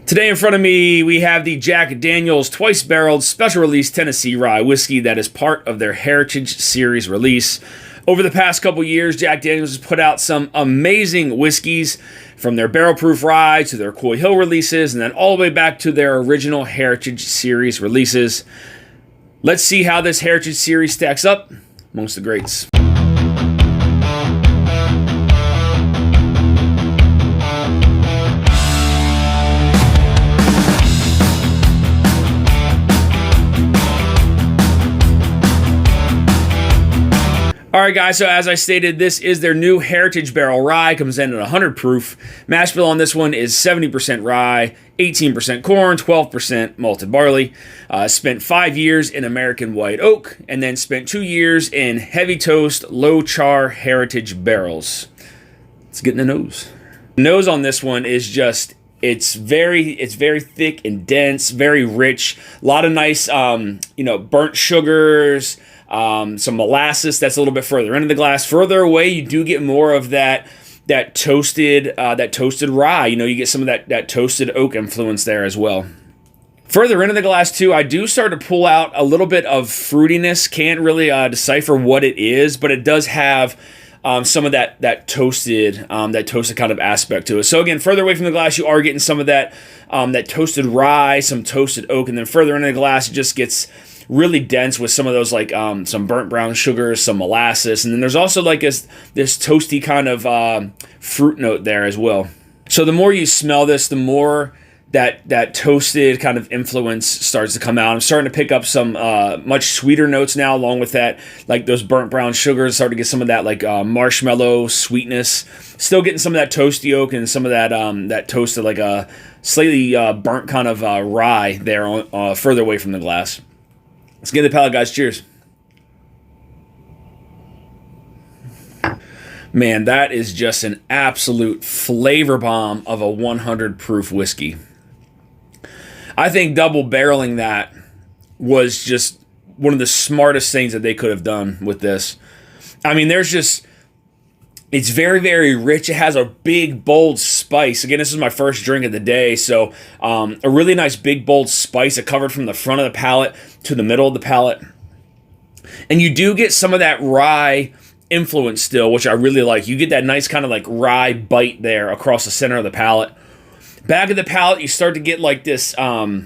Today in front of me, we have the Jack Daniel's Twice Barreled Special Release Tennessee Rye Whiskey that is part of their Heritage Series release. Over the past couple years, Jack Daniel's has put out some amazing whiskeys, from their barrel proof rye to their Coy Hill releases, and then all the way back to their original Heritage Series releases. Let's see how this Heritage Series stacks up amongst the greats. Alright guys, so as I stated, this is their new Heritage Barrel Rye. Comes in at 100 proof. Mash bill on this one is 70% rye, 18% corn, 12% malted barley. Spent 5 years in American white oak, and then spent 2 years in heavy toast, low char heritage barrels. Let's get in the nose. The nose on this one is just, it's very thick and dense, very rich. A lot of nice, burnt sugars. Some molasses that's a little bit further into the glass. Further away, you do get more of that toasted rye. You get some of that toasted oak influence there as well. Further into the glass too, I do start to pull out a little bit of fruitiness. Can't really decipher what it is, but it does have some of that toasted kind of aspect to it. So again, further away from the glass, you are getting some of that toasted rye, some toasted oak, and then further into the glass, it just gets really dense with some of those some burnt brown sugars, some molasses, and then there's also this toasty kind of fruit note there as well. So the more you smell this, the more that toasted kind of influence starts to come out. I'm starting to pick up some much sweeter notes now, along with that, those burnt brown sugars. Starting to get some of that marshmallow sweetness. Still getting some of that toasty oak and some of that toasted slightly burnt kind of rye there on, further away from the glass. Let's get the palate, guys. Cheers. Man, that is just an absolute flavor bomb of a 100 proof whiskey. I think double barreling that was just one of the smartest things that they could have done with this. I mean, it's very, very rich. It has a big, bold spice. Again, this is my first drink of the day, so a really nice, big, bold spice. It covered from the front of the palate to the middle of the palate. And you do get some of that rye influence still, which I really like. You get that nice kind of rye bite there across the center of the palate. Back of the palate, you start to get this a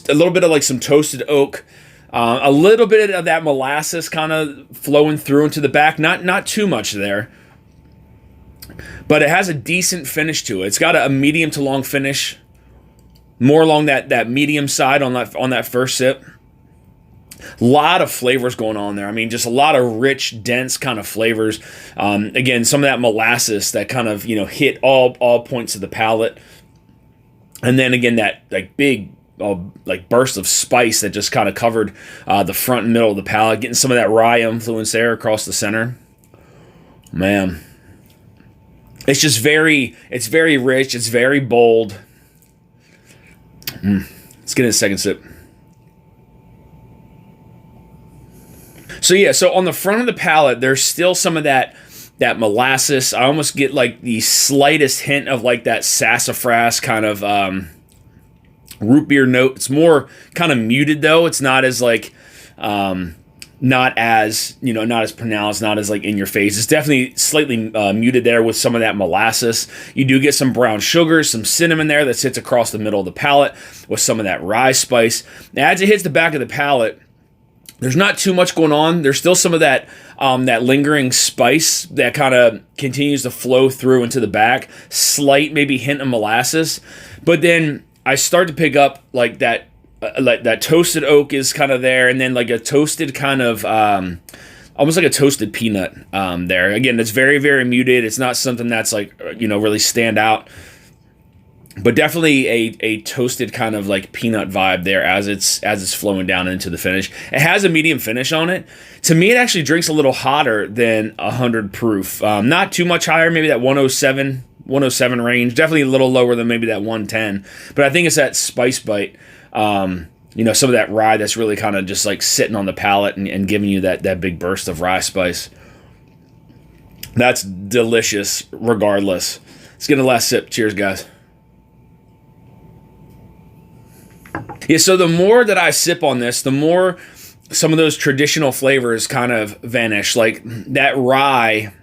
little bit of some toasted oak. A little bit of that molasses kind of flowing through into the back. Not too much there. But it has a decent finish to it. It's got a medium to long finish. More along that medium side on that first sip. A lot of flavors going on there. I mean, just a lot of rich, dense kind of flavors. Again, some of that molasses that kind of, hit all points of the palate. And then again, that big burst of spice that just kind of covered the front and middle of the palate, getting some of that rye influence there across the center. Man, it's just it's very rich, it's very bold. Let's get in a second sip. So yeah, so on the front of the palate, there's still some of that molasses. I almost get the slightest hint of that sassafras kind of root beer note. It's more kind of muted though. It's not as not as pronounced, not as in your face. It's definitely slightly muted there with some of that molasses. You do get some brown sugar, some cinnamon there that sits across the middle of the palate with some of that rye spice. Now, as it hits the back of the palate, there's not too much going on. There's still some of that lingering spice that kind of continues to flow through into the back. Slight maybe hint of molasses, but then I start to pick up that toasted oak is kind of there, and then a toasted kind of almost like a toasted peanut there. Again, it's very, very muted. It's not something that's really stand out, but definitely a toasted kind of peanut vibe there as it's flowing down into the finish. It has a medium finish on it. To me, it actually drinks a little hotter than 100 proof. Not too much higher, maybe that 107 range. Definitely a little lower than maybe that 110. But I think it's that spice bite. Some of that rye that's really kind of just sitting on the palate and giving you that big burst of rye spice. That's delicious regardless. Let's get a last sip. Cheers, guys. Yeah, so the more that I sip on this, the more some of those traditional flavors kind of vanish. Like that rye,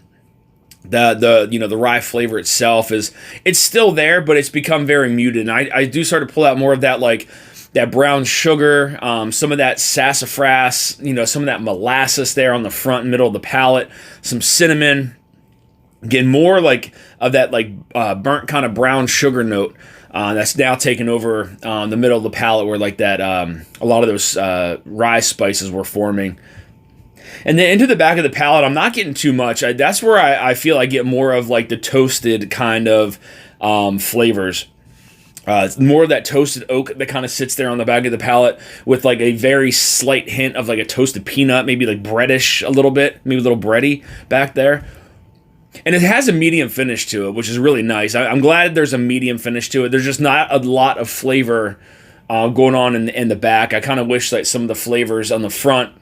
the rye flavor itself it's still there, but it's become very muted. And I do start to pull out more of that, like that brown sugar, some of that sassafras, some of that molasses there on the front and middle of the palate, some cinnamon, getting more like of that like burnt kind of brown sugar note. That's now taken over the middle of the palate, where like that a lot of those rye spices were forming. And then into the back of the palate, I'm not getting too much. That's where I feel I get more of like the toasted kind of flavors. More of that toasted oak that kind of sits there on the back of the palate, with like a very slight hint of like a toasted peanut, maybe like breadish a little bit, maybe a little bready back there. And it has a medium finish to it, which is really nice. I'm glad there's a medium finish to it. There's just not a lot of flavor going on in the back. I kind of wish that some of the flavors on the front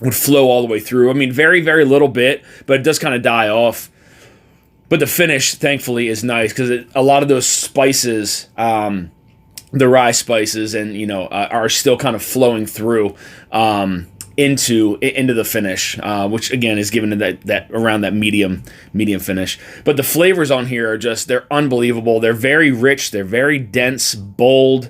would flow all the way through. I mean, very, very little bit, but it does kind of die off. But the finish, thankfully, is nice, because a lot of those spices, the rye spices, and are still kind of flowing through into the finish, which again is given to that around that medium finish. But the flavors on here they're unbelievable. They're very rich. They're very dense, bold.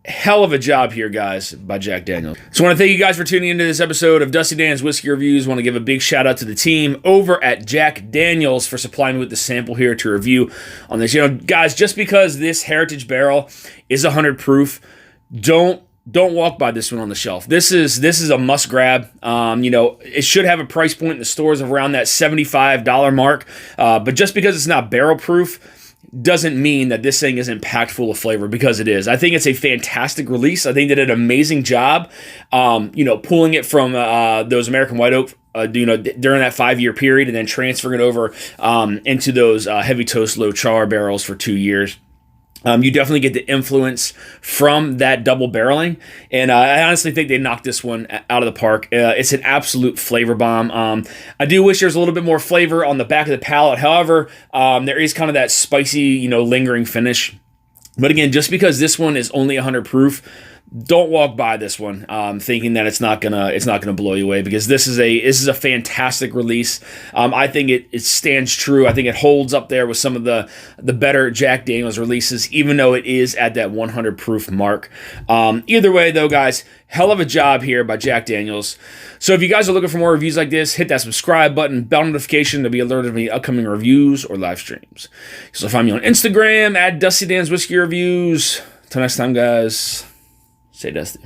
Hell of a job here, guys, by Jack Daniel. So I want to thank you guys for tuning into this episode of Dusty Dan's Whiskey Reviews. I want to give a big shout out to the team over at Jack Daniels for supplying me with the sample here to review on this. Guys, just because this Heritage barrel is 100 proof, don't walk by this one on the shelf. This is a must grab. It should have a price point in the stores of around that $75 mark. But just because it's not barrel proof doesn't mean that this thing isn't packed full of flavor, because it is. I think it's a fantastic release. I think they did an amazing job, pulling it from those American White Oak, during that 5-year period, and then transferring it over into those heavy toast, low char barrels for 2 years. You definitely get the influence from that double barreling, and I honestly think they knocked this one out of the park. It's an absolute flavor bomb. I do wish there was a little bit more flavor on the back of the palate. However, there is kind of that spicy, lingering finish. But again, just because this one is only 100 proof, don't walk by this one thinking that it's not gonna blow you away, because this is a fantastic release. I think it stands true. I think it holds up there with some of the better Jack Daniel's releases, even though it is at that 100 proof mark. Either way, though, guys, hell of a job here by Jack Daniel's. So if you guys are looking for more reviews like this, hit that subscribe button, bell notification to be alerted of any upcoming reviews or live streams. So find me on Instagram at Dusty Dan's Whiskey Reviews. Till next time, guys. Stay dusty.